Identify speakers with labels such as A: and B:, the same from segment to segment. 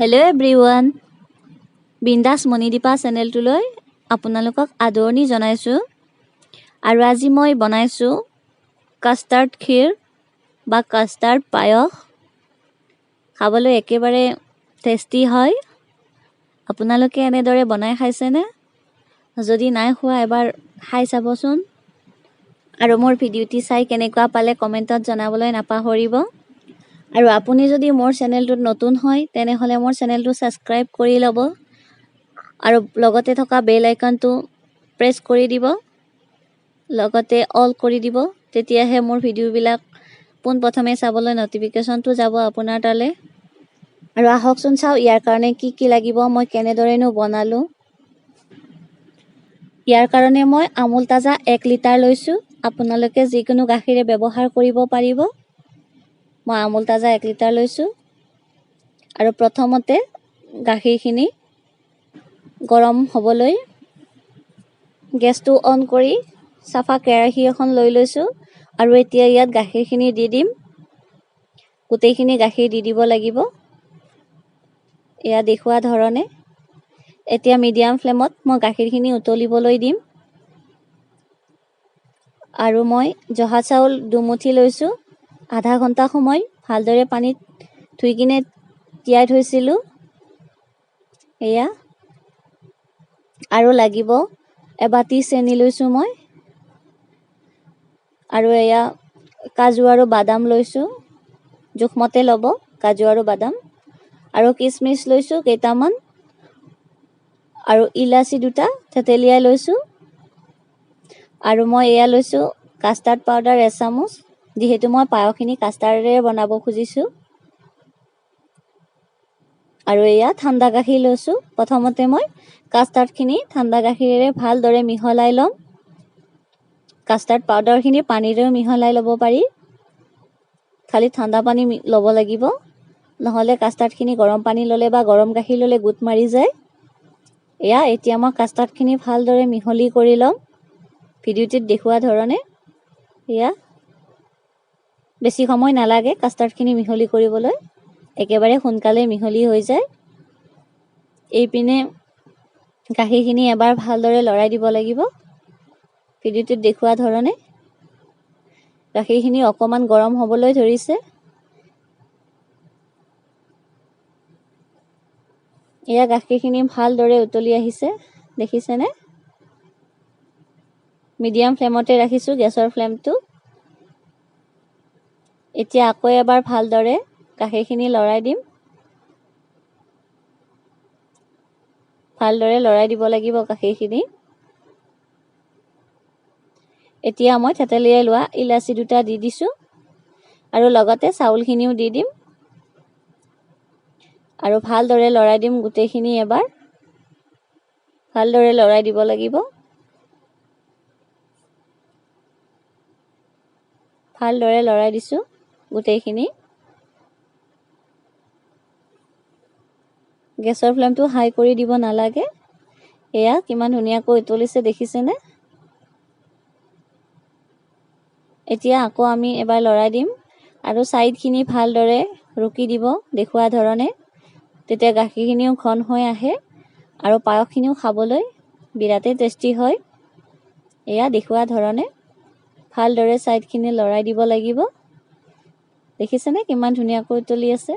A: Hello' everyone, বিন্দাছ মণিদীপা চেনেলটোলৈ আপোনালোকক আদৰণি জনাইছোঁ। আৰু আজি মই বনাইছোঁ কাষ্টাৰ্ড ক্ষীৰ বা কাষ্টাৰ্ড পায়স। খাবলৈ একেবাৰে টেষ্টি হয়। আপোনালোকে এনেদৰে বনাই খাইছেনে? যদি নাই খোৱা এবাৰ খাই চাবচোন। আৰু মোৰ ভিডিঅ'টি চাই কেনেকুৱা পালে কমেণ্টত জনাবলৈ নাপাহৰিব। আৰু আপুনি যদি মোৰ চেনেলটোত নতুন হয় তেনেহ'লে মোৰ চেনেলটো ছাবস্ক্ৰাইব কৰি ল'ব আৰু লগতে থকা বেল আইকনটো প্ৰেছ কৰি দিব, লগতে অল কৰি দিব। তেতিয়াহে মোৰ ভিডিঅ'বিলাক পোনপ্ৰথমে চাবলৈ নটিফিকেশ্যনটো যাব আপোনাৰ তালৈ। আৰু আহকচোন চাওঁ ইয়াৰ কাৰণে কি কি লাগিব, মই কেনেদৰেনো বনালোঁ। ইয়াৰ কাৰণে মই আমুল তাজা 1 লিটাৰ লৈছোঁ। আপোনালোকে যিকোনো গাখীৰে ব্যৱহাৰ কৰিব পাৰিব। মই আমুল তাজা 1 লিটাৰ লৈছোঁ। আৰু প্ৰথমতে গাখীৰখিনি গৰম হ'বলৈ গেছটো অন কৰি চাফা কেৰাহী এখন লৈ লৈছোঁ। আৰু এতিয়া ইয়াত গাখীৰখিনি দি দিম। গোটেইখিনি গাখীৰ দি দিব লাগিব, এয়া দেখুওৱা ধৰণে। এতিয়া মিডিয়াম ফ্লেমত মই গাখীৰখিনি উতলিবলৈ দিম। আৰু মই জহা চাউল 2 মুঠি লৈছোঁ। আধা ঘণ্টা সময় ভালদৰে পানীত ধুই কিনে তিয়াই থৈছিলোঁ। এয়া আৰু লাগিব এবাটি চেনি লৈছোঁ মই। আৰু এয়া কাজু আৰু বাদাম লৈছোঁ, জোখমতে ল'ব কাজু আৰু বাদাম। আৰু কিচমিচ লৈছোঁ কেইটামান, আৰু ইলাচি 2টা থেতেলিয়াই লৈছোঁ। আৰু মই এয়া লৈছোঁ কাষ্টাৰ্ড পাউডাৰ 1 চামুচ, যিহেতু মই পায়সখিনি কাষ্টাৰ্ডেৰে বনাব খুজিছোঁ। আৰু এয়া ঠাণ্ডা গাখীৰ লৈছোঁ। প্ৰথমতে মই কাষ্টাৰ্ডখিনি ঠাণ্ডা গাখীৰেৰে ভালদৰে মিহলাই ল'ম। কাষ্টাৰ্ড পাউডাৰখিনি পানীৰেও মিহলাই ল'ব পাৰি, খালি ঠাণ্ডা পানী ল'ব লাগিব, নহ'লে কাষ্টাৰ্ডখিনি গৰম পানী ল'লে বা গৰম গাখীৰ ল'লে গোট মাৰি যায়। এয়া এতিয়া মই কাষ্টাৰ্ডখিনি ভালদৰে মিহলি কৰি ল'ম ভিডিঅ'টিত দেখুওৱা ধৰণে। এয়া বেছি সময় নালাগে কাষ্টাৰ্ডখিনি মিহলি কৰিবলৈ, একেবাৰে সোনকালে মিহলি হৈ যায়। এইপিনে গাখীৰখিনি এবাৰ ভালদৰে লৰাই দিব লাগিব ভিডিঅ'টিত দেখুওৱা ধৰণে। গাখীৰখিনি অকণমান গৰম হ'বলৈ ধৰিছে। এয়া গাখীৰখিনি ভালদৰে উতলি আহিছে, দেখিছেনে? মিডিয়াম ফ্লেমতে ৰাখিছোঁ গেছৰ ফ্লেমটো। এতিয়া আকৌ এবাৰ ভালদৰে গাখীৰখিনি লৰাই দিম। ভালদৰে লৰাই দিব লাগিব গাখীৰখিনি। এতিয়া মই থেতেলিয়াই লোৱা ইলাচি 2টা দি দিছোঁ, আৰু লগতে চাউলখিনিও দি দিম। আৰু ভালদৰে লৰাই দিম গোটেইখিনি এবাৰ। ভালদৰে লৰাই দিব লাগিব। ভালদৰে লৰাই দিছোঁ গোটেইখিনি। গেছৰ ফ্লেমটো হাই কৰি দিব নালাগে। এয়া কিমান ধুনীয়াকৈ উতলিছে, দেখিছেনে? এতিয়া আকৌ আমি এবাৰ লৰাই দিম আৰু ছাইডখিনি ভালদৰে ৰুকি দিব দেখুওৱা ধৰণে। তেতিয়া গাখীৰখিনিও ঘন হৈ আহে আৰু পায়সখিনিও খাবলৈ বিৰাটেই টেষ্টি হয়। এয়া দেখুওৱা ধৰণে ভালদৰে ছাইডখিনি লৰাই দিব লাগিব। দেখিছেনে কিমান ধুনীয়াকৈ উতলি আছে?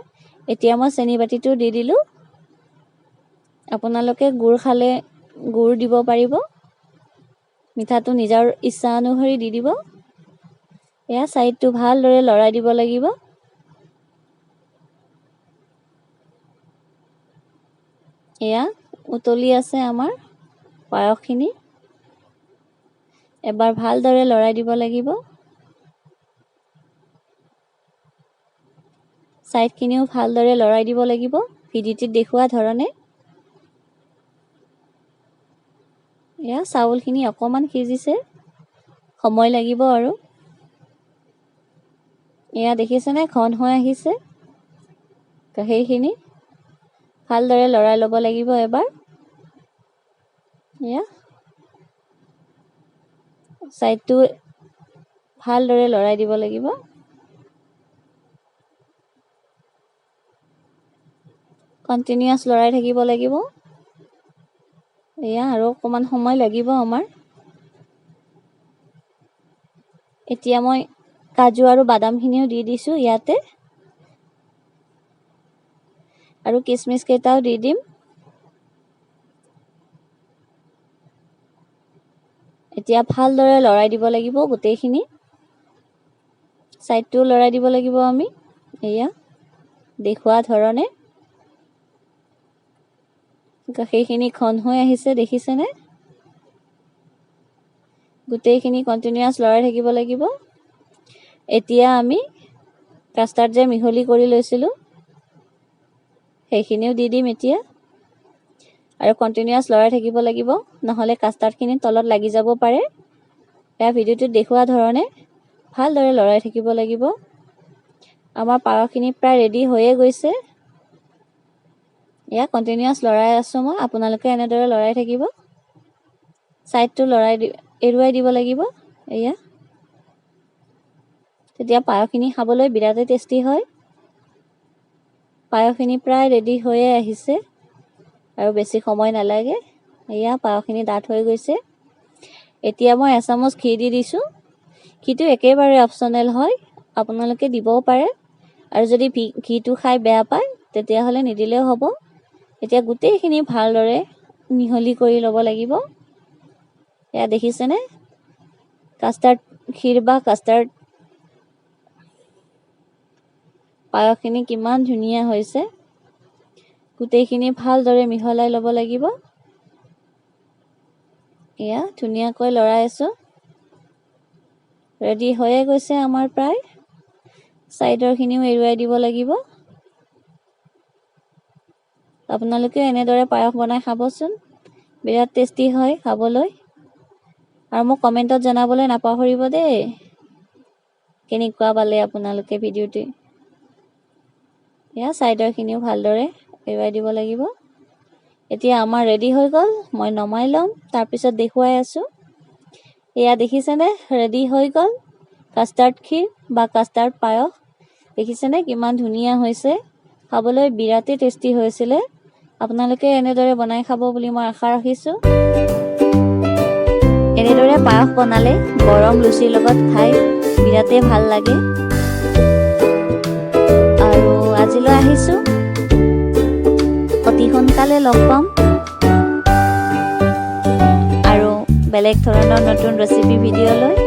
A: এতিয়া মই চেনি বাতিটো দি দিলোঁ। আপোনালোকে গুড় খালে গুড় দিব পাৰিব, মিঠাটো নিজৰ ইচ্ছা অনুসৰি দি দিব। এয়া ছাইডটো ভালদৰে লৰাই দিব লাগিব। এয়া উতলি আছে আমাৰ পায়সখিনি। এবাৰ ভালদৰে লৰাই দিব লাগিব। ছাইডখিনিও ভালদৰে লৰাই দিব লাগিব ভিডিঅ'টিত দেখুওৱা ধৰণে। এয়া চাউলখিনি অকণমান সিজিছে, সময় লাগিব আৰু। এয়া দেখিছেনে ঘন হৈ আহিছে গাখীৰখিনি। ভালদৰে লৰাই ল'ব লাগিব এবাৰ। এয়া ছাইডটো ভালদৰে লৰাই দিব লাগিব। কণ্টিনিউয়াছ লৰাই থাকিব লাগিব। এয়া আৰু অকণমান সময় লাগিব আমাৰ। এতিয়া মই কাজু আৰু বাদামখিনিও দি দিছোঁ ইয়াতে, আৰু কিচমিচ কেইটাও দি দিম। এতিয়া ভালদৰে লৰাই দিব লাগিব গোটেইখিনি। ছাইডটোও লৰাই দিব লাগিব আমি, এয়া দেখুওৱা ধৰণে। গাখীৰখিনি ঘন হৈ আহিছে, দেখিছেনে? গোটেইখিনি কণ্টিনিউয়াছ লৰাই থাকিব লাগিব। এতিয়া আমি কাষ্টাৰ্ড যে মিহলি কৰি লৈছিলোঁ সেইখিনিও দি দিম এতিয়া, আৰু কণ্টিনিউয়াছ লৰাই থাকিব লাগিব, নহ'লে কাষ্টাৰ্ডখিনি তলত লাগি যাব পাৰে। এয়া ভিডিঅ'টোত দেখুওৱা ধৰণে ভালদৰে লৰাই থাকিব লাগিব। আমাৰ পায়সখিনি প্ৰায় ৰেডি হৈয়ে গৈছে। এয়া কণ্টিনিউয়াছ লৰাই আছোঁ মই, আপোনালোকে এনেদৰে লৰাই থাকিব। ছাইডটো এৰুৱাই দিব লাগিব। এয়া তেতিয়া পায়সখিনি খাবলৈ বিৰাটেই টেষ্টি হয়। পায়সখিনি প্ৰায় ৰেডি হৈয়ে আহিছে আৰু বেছি সময় নালাগে। এয়া পায়সখিনি ডাঠ হৈ গৈছে। এতিয়া মই এচামুচ ঘি দি দিছোঁ। ঘিটো একেবাৰে অপশ্যনেল হয়, আপোনালোকে দিবও পাৰে, আৰু যদি ঘিটো খাই বেয়া পায় তেতিয়াহ'লে নিদিলেও হ'ব। এতিয়া গোটেইখিনি ভালদৰে মিহলি কৰি ল'ব লাগিব। এয়া দেখিছেনে? কাষ্টাৰ্ড ক্ষীৰ বা কাষ্টাৰ্ড পায়সখিনি কিমান ধুনীয়া হৈছে। গোটেইখিনি ভালদৰে মিহলাই ল'ব লাগিব। এয়া ধুনীয়াকৈ লৰাই আছোঁ। ৰেডি হৈয়ে গৈছে আমাৰ প্ৰায়। ছাইডৰখিনিও এৰুৱাই দিব লাগিব। আপোনালোকে এনেদৰে পায়স বনাই খাবচোন, বিৰাট টেষ্টি হয় খাবলৈ। আৰু মোক কমেণ্টত জনাবলৈ নাপাহৰিব দেই, কেনেকুৱা পালে আপোনালোকে ভিডিঅ'টো। এয়া ছাইডৰখিনিও ভালদৰে এৰুৱাই দিব লাগিব। এতিয়া আমাৰ ৰেডি হৈ গ'ল। মই নমাই ল'ম, তাৰপিছত দেখুৱাই আছোঁ। এয়া দেখিছেনে? ৰেডি হৈ গ'ল কাষ্টাৰ্ড ক্ষীৰ বা কাষ্টাৰ্ড পায়স। দেখিছেনে কিমান ধুনীয়া হৈছে? খাবলৈ বিৰাটেই টেষ্টি হৈছিলে। আপোনালোকে এনেদৰে বনাই খাব বুলি মই আশা ৰাখিছোঁ। এনেদৰে পায়স বনালে গৰম লুচিৰ লগত খাই বিৰাটেই ভাল লাগে। আৰু আজিলৈ আহিছোঁ, অতি সোনকালে লগ পাম আৰু বেলেগ ধৰণৰ নতুন ৰেচিপি ভিডিঅ' লৈ।